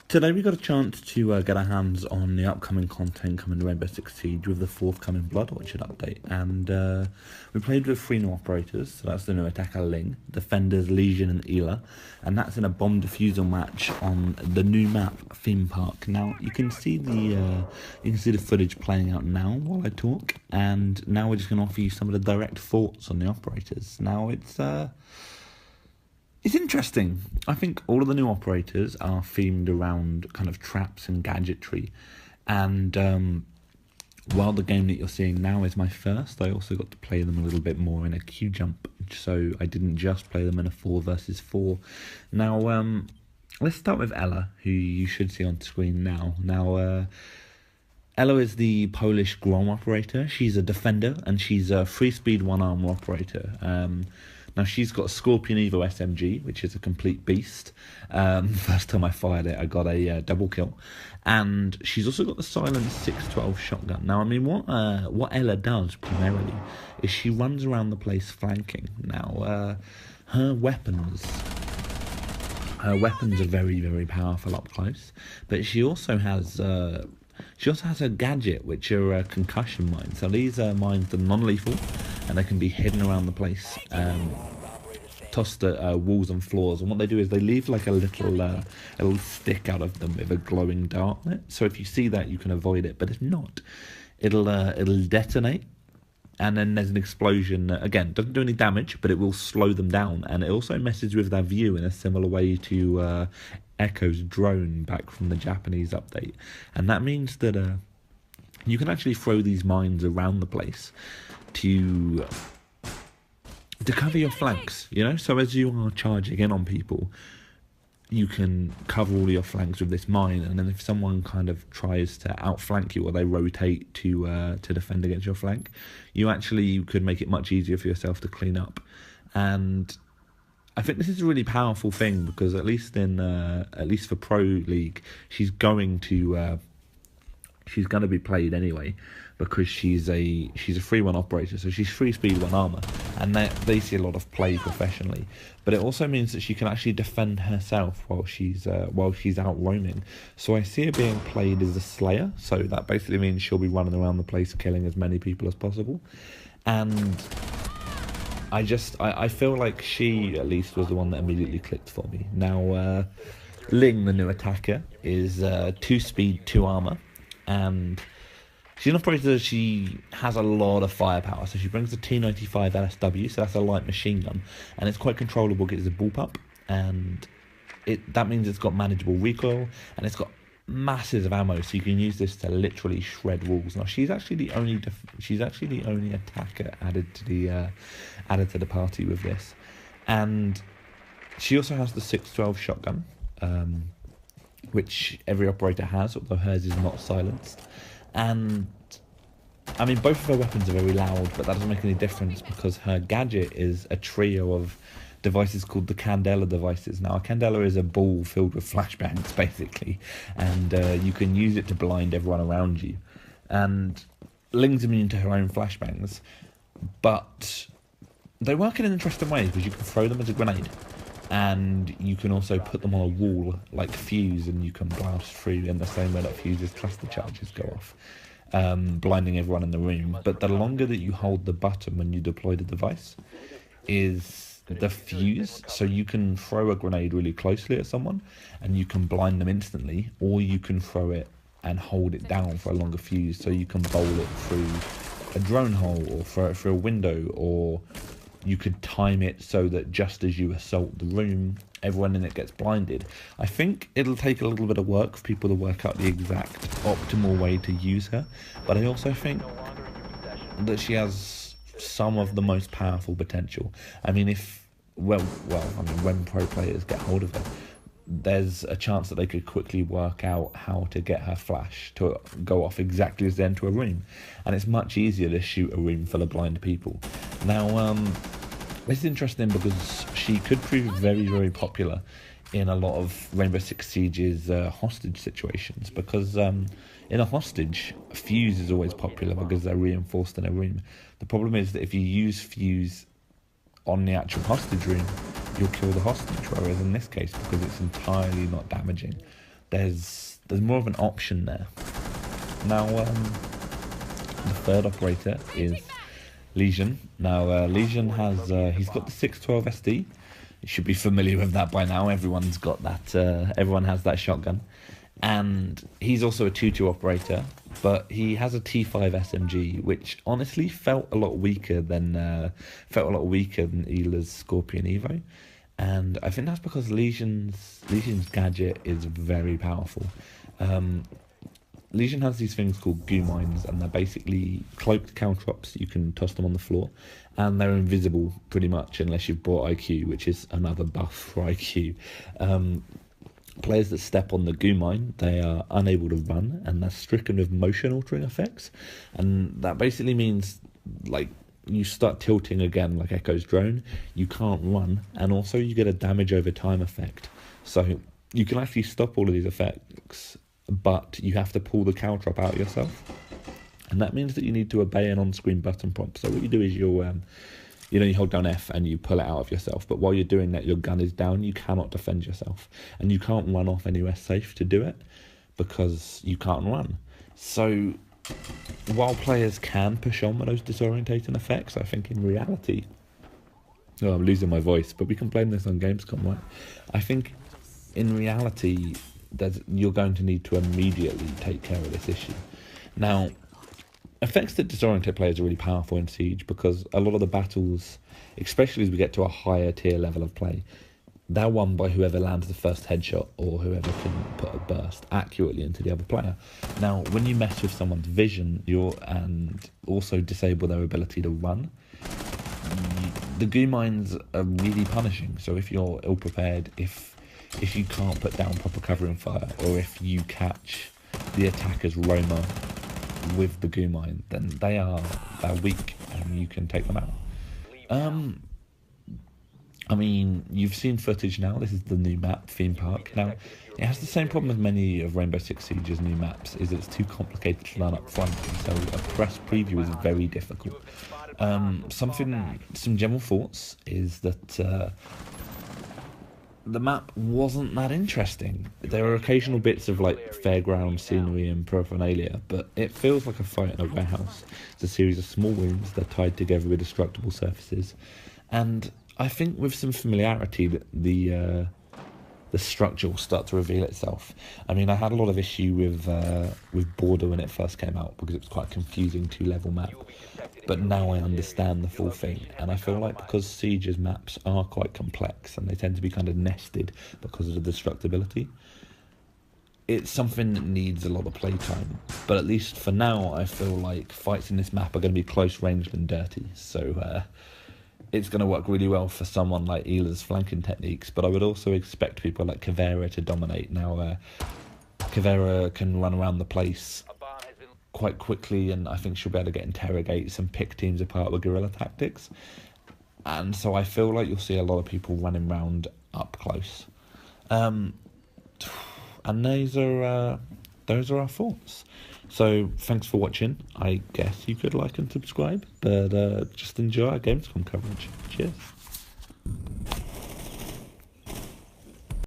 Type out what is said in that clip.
Today we got a chance to get our hands on the upcoming content coming to Rainbow Six Siege with the forthcoming Blood Orchid update, and we played with 3 new operators. So that's the new attacker Ling, defenders Legion and Ela, and that's in a bomb defusal match on the new map Theme Park. Now you can see the footage playing out now while I talk, and now we're just going to offer you some of the direct thoughts on the operators. Now it's interesting. I think all of the new operators are themed around kind of traps and gadgetry. And while the game that you're seeing now is my first, I also got to play them a little bit more in a queue jump. So I didn't just play them in a 4 versus 4. Now, let's start with Ela, who you should see on screen now. Now, Ela is the Polish Grom operator. She's a defender, and she's a 3-speed 1-armor operator. Now, she's got a Scorpion Evo SMG, which is a complete beast. First time I fired it, I got a double kill. And she's also got the silent 612 shotgun. Now, I mean, what Ela does primarily is she runs around the place flanking. Now, her weapons are very, very powerful up close. But she also has a gadget, which are concussion mines. So these are mines that are non-lethal, and they can be hidden around the place, tossed at walls and floors. And what they do is they leave like a little stick out of them with a glowing dart on it. So if you see that, you can avoid it. But if not, it'll detonate, and then there's an explosion. Again, doesn't do any damage, but it will slow them down, and it also messes with their view in a similar way to Echo's drone back from the Japanese update. And that means that you can actually throw these mines around the place to cover your flanks, you know? So as you are charging in on people, you can cover all your flanks with this mine, and then if someone kind of tries to outflank you, or they rotate to defend against your flank, you could make it much easier for yourself to clean up. And I think this is a really powerful thing, because at least for Pro League, she's going to be played anyway, because she's a 3-1 operator, so she's 3-speed 1-armor, and they see a lot of play professionally. But it also means that she can actually defend herself while she's out roaming. So I see her being played as a slayer, so that basically means she'll be running around the place killing as many people as possible. And I feel like she, at least, was the one that immediately clicked for me. Now, Ling, the new attacker, is 2-speed, 2-armor, and she's an operator. She has a lot of firepower, so she brings the T95 LSW, so that's a light machine gun, and it's quite controllable because it's a bullpup, and that means it's got manageable recoil, and it's got masses of ammo, so you can use this to literally shred walls. Now, she's actually the only attacker added to the party with this, and she also has the 612 shotgun, which every operator has, although hers is not silenced. And I mean, both of her weapons are very loud, but that doesn't make any difference, because her gadget is a trio of devices called the Candela devices. Now, a Candela is a ball filled with flashbangs, basically, and you can use it to blind everyone around you. And Ling's immune to her own flashbangs, but they work in an interesting way, because you can throw them as a grenade, and you can also put them on a wall like fuse, and you can blast through in the same way that fuse's cluster charges go off, blinding everyone in the room. But the longer that you hold the button when you deploy the device is the fuse, so you can throw a grenade really closely at someone and you can blind them instantly, or you can throw it and hold it down for a longer fuse, so you can bowl it through a drone hole, or throw it through a window, or you could time it so that just as you assault the room, everyone in it gets blinded. I think it'll take a little bit of work for people to work out the exact optimal way to use her, but I also think that she has some of the most powerful potential. I mean, when pro players get hold of her, there's a chance that they could quickly work out how to get her flash to go off exactly as they enter a room, and it's much easier to shoot a room full of blind people. Now, this is interesting because she could prove very, very popular in a lot of Rainbow Six Siege's hostage situations, because in a hostage, fuse is always popular because they're reinforced in a room. The problem is that if you use fuse on the actual hostage room, you'll kill the hostage. Whereas in this case, because it's entirely not damaging, there's more of an option there. Now, the third operator is Legion. Now, Legion has he's got the 612 SD. You should be familiar with that by now. Everyone's got that. Everyone has that shotgun, and he's also a 2-2 operator. But he has a T5 SMG, which honestly felt a lot weaker than Ela's Scorpion Evo, and I think that's because Legion's gadget is very powerful. Legion has these things called goo mines, and they're basically cloaked caltrops. You can toss them on the floor, and they're invisible pretty much unless you've bought IQ, which is another buff for IQ. Players that step on the goo mine, they are unable to run, and they're stricken with motion altering effects, and that basically means like you start tilting again like Echo's drone, you can't run, and also you get a damage over time effect. So you can actually stop all of these effects, but you have to pull the caltrop out yourself, and that means that you need to obey an on-screen button prompt. So what you do is you hold down F and you pull it out of yourself, but while you're doing that, your gun is down, you cannot defend yourself, and you can't run off anywhere safe to do it because you can't run. So while players can push on with those disorientating effects, I think in reality, I'm losing my voice, but we can blame this on Gamescom, right? I think in reality, you're going to need to immediately take care of this issue. Now, effects that disorientate players are really powerful in Siege because a lot of the battles, especially as we get to a higher tier level of play, they're won by whoever lands the first headshot or whoever can put a burst accurately into the other player. Now, when you mess with someone's vision and also disable their ability to run, the goo mines are really punishing. So if you're ill-prepared, if you can't put down proper covering fire, or if you catch the attacker's roamer with the goo mine, then they're weak and you can take them out. I mean, you've seen footage now. This is the new map, Theme Park. Now, it has the same problem as many of Rainbow Six Siege's new maps, is that it's too complicated to learn up front, so a press preview is very difficult. Some general thoughts is that the map wasn't that interesting. There are occasional bits of like fairground scenery and paraphernalia, but it feels like a fight in a warehouse. It's a series of small rooms, they're tied together with destructible surfaces, and I think with some familiarity that the structure will start to reveal itself. I mean, I had a lot of issue with Border when it first came out because it was quite a confusing 2-level map, but now I understand the full thing, and I feel like because Siege's maps are quite complex and they tend to be kind of nested because of the destructibility, it's something that needs a lot of playtime. But at least for now, I feel like fights in this map are going to be close ranged and dirty, so it's going to work really well for someone like Ela's flanking techniques, but I would also expect people like Caveira to dominate. Now, Caveira can run around the place quite quickly, and I think she'll be able to get interrogates and pick teams apart with guerrilla tactics. And so I feel like you'll see a lot of people running around up close. And those are our thoughts. So thanks for watching. I guess you could like and subscribe, but just enjoy our Gamescom coverage. Cheers.